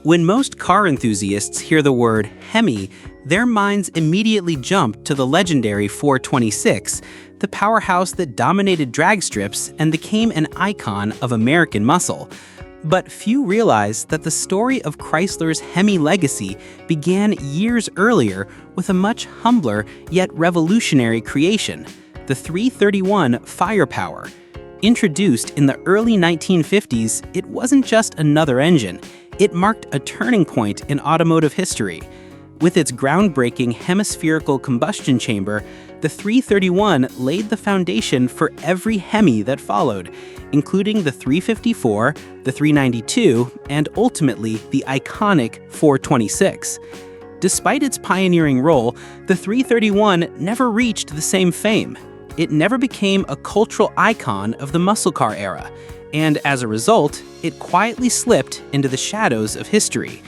When most car enthusiasts hear the word HEMI, their minds immediately jump to the legendary 426, the powerhouse that dominated drag strips and became an icon of American muscle. But few realize that the story of Chrysler's HEMI legacy began years earlier with a much humbler yet revolutionary creation, the 331 FirePower. Introduced in the early 1950s, it wasn't just another engine. It marked a turning point in automotive history. With its groundbreaking hemispherical combustion chamber, the 331 laid the foundation for every HEMI that followed, including the 354, the 392, and ultimately the iconic 426. Despite its pioneering role, the 331 never reached the same fame. It never became a cultural icon of the muscle car era, and as a result, it quietly slipped into the shadows of history.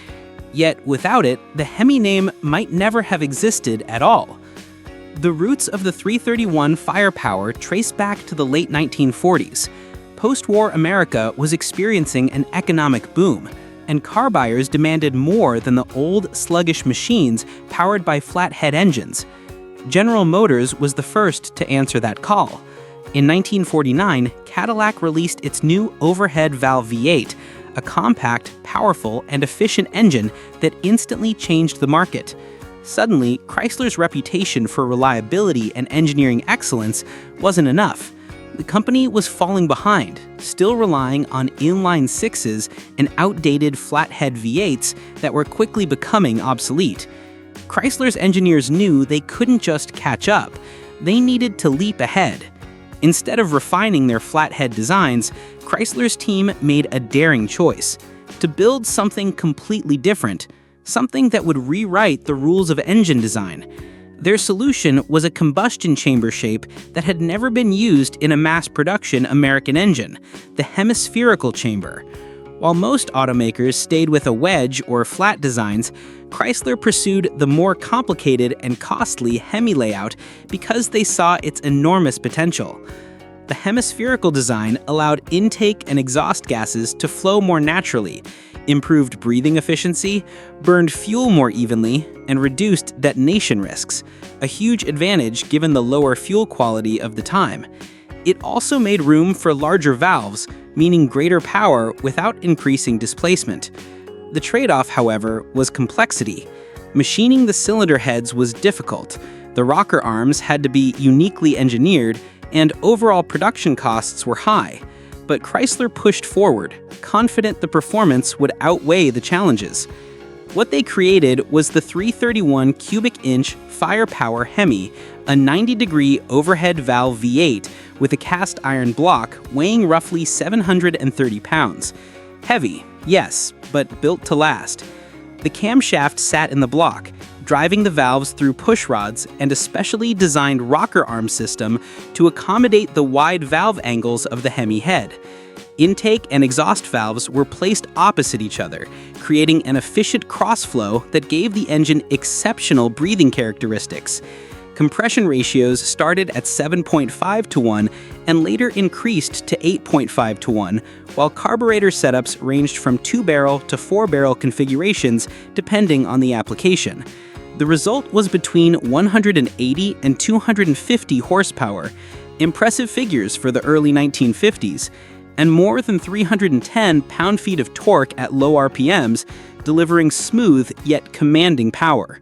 Yet without it, the HEMI name might never have existed at all. The roots of the 331 FirePower trace back to the late 1940s. Post-war America was experiencing an economic boom, and car buyers demanded more than the old, sluggish machines powered by flathead engines. General Motors was the first to answer that call. In 1949, Cadillac released its new overhead valve V8, a compact, powerful, and efficient engine that instantly changed the market. Suddenly, Chrysler's reputation for reliability and engineering excellence wasn't enough. The company was falling behind, still relying on inline sixes and outdated flathead V8s that were quickly becoming obsolete. Chrysler's engineers knew they couldn't just catch up. They needed to leap ahead. Instead of refining their flathead designs, Chrysler's team made a daring choice: to build something completely different, something that would rewrite the rules of engine design. Their solution was a combustion chamber shape that had never been used in a mass-production American engine, the hemispherical chamber. While most automakers stayed with a wedge or flat designs, Chrysler pursued the more complicated and costly HEMI layout because they saw its enormous potential. The hemispherical design allowed intake and exhaust gases to flow more naturally, improved breathing efficiency, burned fuel more evenly, and reduced detonation risks, a huge advantage given the lower fuel quality of the time. It also made room for larger valves, meaning greater power without increasing displacement. The trade-off, however, was complexity. Machining the cylinder heads was difficult, the rocker arms had to be uniquely engineered, and overall production costs were high. But Chrysler pushed forward, confident the performance would outweigh the challenges. What they created was the 331 cubic inch FirePower HEMI, a 90-degree overhead valve V8 with a cast iron block weighing roughly 730 pounds. Heavy, yes, but built to last. The camshaft sat in the block, driving the valves through push rods and a specially designed rocker arm system to accommodate the wide valve angles of the HEMI head. Intake and exhaust valves were placed opposite each other, creating an efficient crossflow that gave the engine exceptional breathing characteristics. Compression ratios started at 7.5 to 1 and later increased to 8.5 to 1, while carburetor setups ranged from 2-barrel to 4-barrel configurations depending on the application. The result was between 180 and 250 horsepower, impressive figures for the early 1950s, and more than 310 pound-feet of torque at low RPMs, delivering smooth yet commanding power.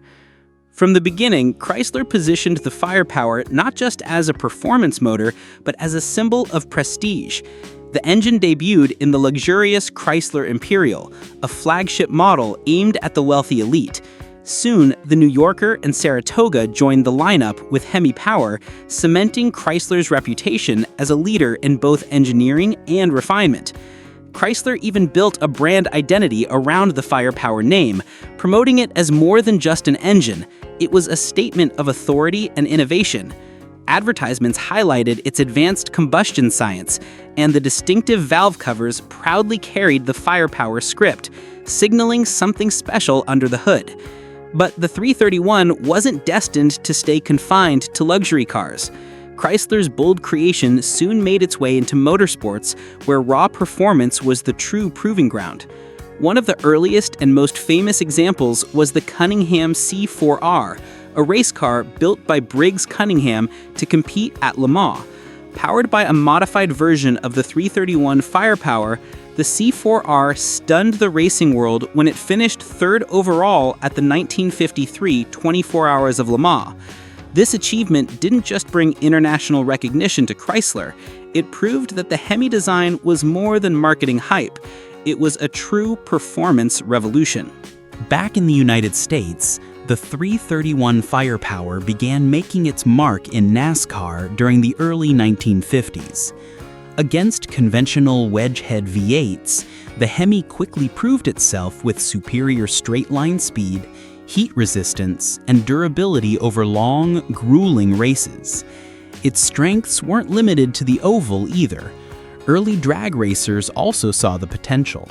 From the beginning, Chrysler positioned the FirePower not just as a performance motor, but as a symbol of prestige. The engine debuted in the luxurious Chrysler Imperial, a flagship model aimed at the wealthy elite. Soon, the New Yorker and Saratoga joined the lineup with HEMI power, cementing Chrysler's reputation as a leader in both engineering and refinement. Chrysler even built a brand identity around the FirePower name, promoting it as more than just an engine. It was a statement of authority and innovation. Advertisements highlighted its advanced combustion science, and the distinctive valve covers proudly carried the FirePower script, signaling something special under the hood. But the 331 wasn't destined to stay confined to luxury cars. Chrysler's bold creation soon made its way into motorsports, where raw performance was the true proving ground. One of the earliest and most famous examples was the Cunningham C4R, a race car built by Briggs Cunningham to compete at Le Mans. Powered by a modified version of the 331 FirePower, the C4R stunned the racing world when it finished third overall at the 1953 24 Hours of Le Mans. This achievement didn't just bring international recognition to Chrysler, it proved that the Hemi design was more than marketing hype. It was a true performance revolution. Back in the United States, the 331 FirePower began making its mark in NASCAR during the early 1950s. Against conventional wedge-head V8s, the Hemi quickly proved itself with superior straight-line speed, heat resistance, and durability over long, grueling races. Its strengths weren't limited to the oval either. Early drag racers also saw the potential.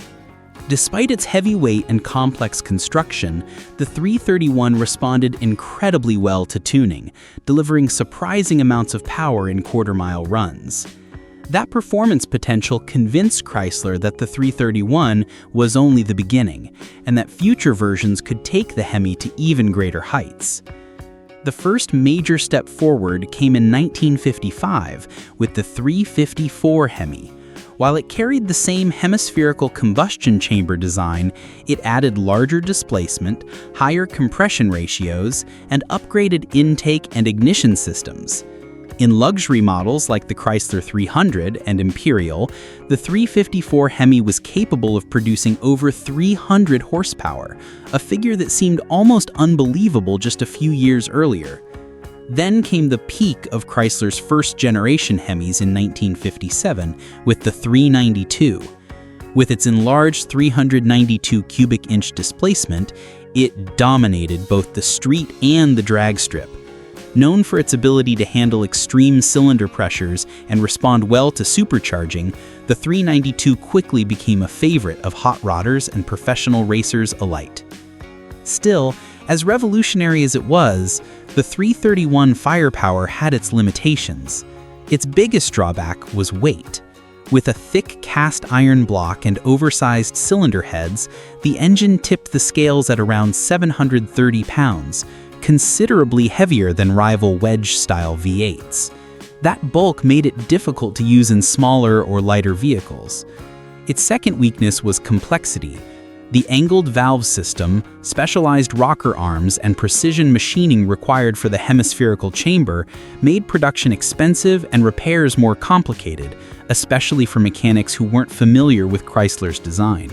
Despite its heavy weight and complex construction, the 331 responded incredibly well to tuning, delivering surprising amounts of power in quarter-mile runs. That performance potential convinced Chrysler that the 331 was only the beginning, and that future versions could take the Hemi to even greater heights. The first major step forward came in 1955 with the 354 Hemi. While it carried the same hemispherical combustion chamber design, it added larger displacement, higher compression ratios, and upgraded intake and ignition systems. In luxury models like the Chrysler 300 and Imperial, the 354 Hemi was capable of producing over 300 horsepower, a figure that seemed almost unbelievable just a few years earlier. Then came the peak of Chrysler's first-generation Hemis in 1957 with the 392. With its enlarged 392 cubic inch displacement, it dominated both the street and the drag strip. Known for its ability to handle extreme cylinder pressures and respond well to supercharging, the 392 quickly became a favorite of hot rodders and professional racers alike. Still, as revolutionary as it was, the 331 FirePower had its limitations. Its biggest drawback was weight. With a thick cast iron block and oversized cylinder heads, the engine tipped the scales at around 730 pounds, considerably heavier than rival wedge-style V8s. That bulk made it difficult to use in smaller or lighter vehicles. Its second weakness was complexity. The angled valve system, specialized rocker arms, and precision machining required for the hemispherical chamber made production expensive and repairs more complicated, especially for mechanics who weren't familiar with Chrysler's design.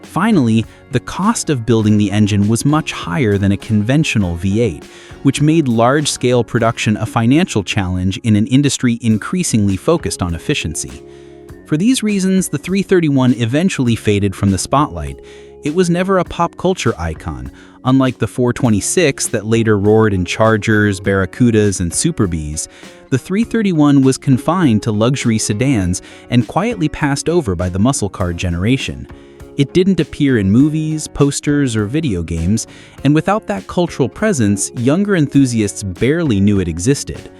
Finally, the cost of building the engine was much higher than a conventional V8, which made large-scale production a financial challenge in an industry increasingly focused on efficiency. For these reasons, the 331 eventually faded from the spotlight. It was never a pop culture icon, unlike the 426 that later roared in Chargers, Barracudas, and Super Bs. The 331 was confined to luxury sedans and quietly passed over by the muscle car generation. It didn't appear in movies, posters, or video games, and without that cultural presence, younger enthusiasts barely knew it existed.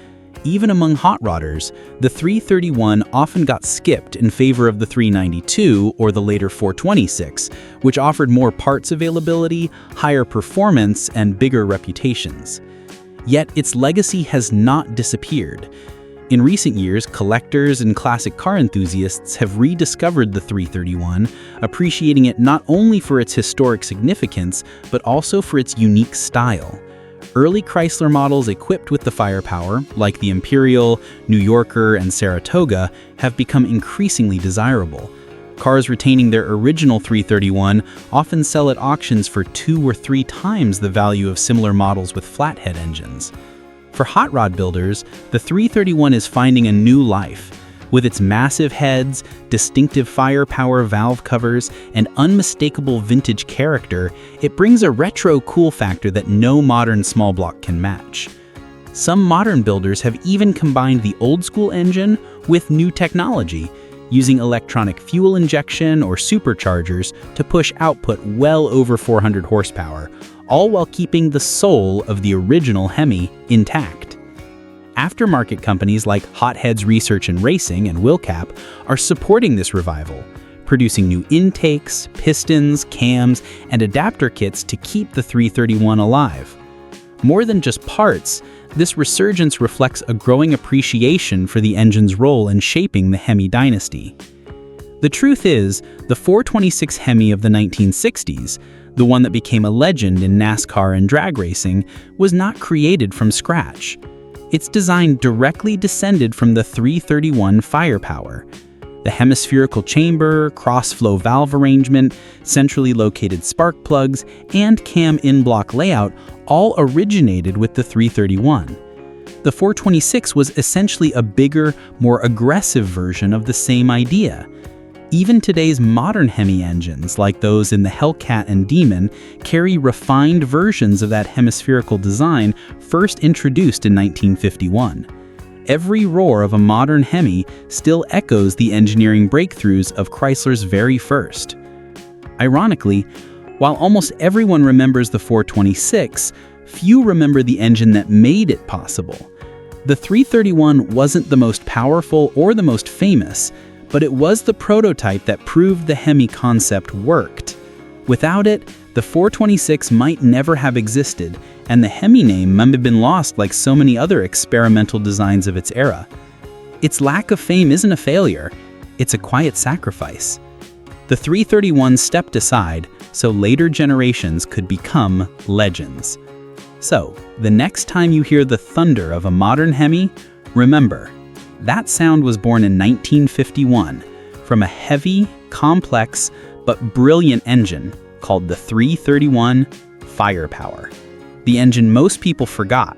Even among hot rodders, the 331 often got skipped in favor of the 392 or the later 426, which offered more parts availability, higher performance, and bigger reputations. Yet its legacy has not disappeared. In recent years, collectors and classic car enthusiasts have rediscovered the 331, appreciating it not only for its historic significance, but also for its unique style. Early Chrysler models equipped with the FirePower, like the Imperial, New Yorker, and Saratoga, have become increasingly desirable. Cars retaining their original 331 often sell at auctions for 2 or 3 times the value of similar models with flathead engines. For hot rod builders, the 331 is finding a new life. With its massive heads, distinctive FirePower valve covers, and unmistakable vintage character, it brings a retro cool factor that no modern small block can match. Some modern builders have even combined the old-school engine with new technology, using electronic fuel injection or superchargers to push output well over 400 horsepower, all while keeping the soul of the original Hemi intact. Aftermarket companies like Hot Heads Research and Racing and Wilcap are supporting this revival. producing new intakes, pistons, cams, and adapter kits to keep the 331 alive. More than just parts, this resurgence reflects a growing appreciation for the engine's role in shaping the HEMI dynasty. The truth is, the 426 HEMI of the 1960s, the one that became a legend in NASCAR and drag racing, was not created from scratch. Its design directly descended from the 331 FirePower. The hemispherical chamber, cross-flow valve arrangement, centrally located spark plugs, and cam in-block layout all originated with the 331. The 426 was essentially a bigger, more aggressive version of the same idea. Even today's modern HEMI engines, like those in the Hellcat and Demon, carry refined versions of that hemispherical design first introduced in 1951. Every roar of a modern HEMI still echoes the engineering breakthroughs of Chrysler's very first. Ironically, while almost everyone remembers the 426, few remember the engine that made it possible. The 331 wasn't the most powerful or the most famous, but it was the prototype that proved the HEMI concept worked. Without it, the 426 might never have existed, and the HEMI name might have been lost like so many other experimental designs of its era. Its lack of fame isn't a failure, it's a quiet sacrifice. The 331 stepped aside so later generations could become legends. So, the next time you hear the thunder of a modern HEMI, remember, that sound was born in 1951 from a heavy, complex, but brilliant engine called the 331 FirePower. The engine most people forgot,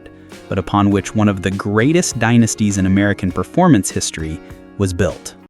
but upon which one of the greatest dynasties in American performance history was built.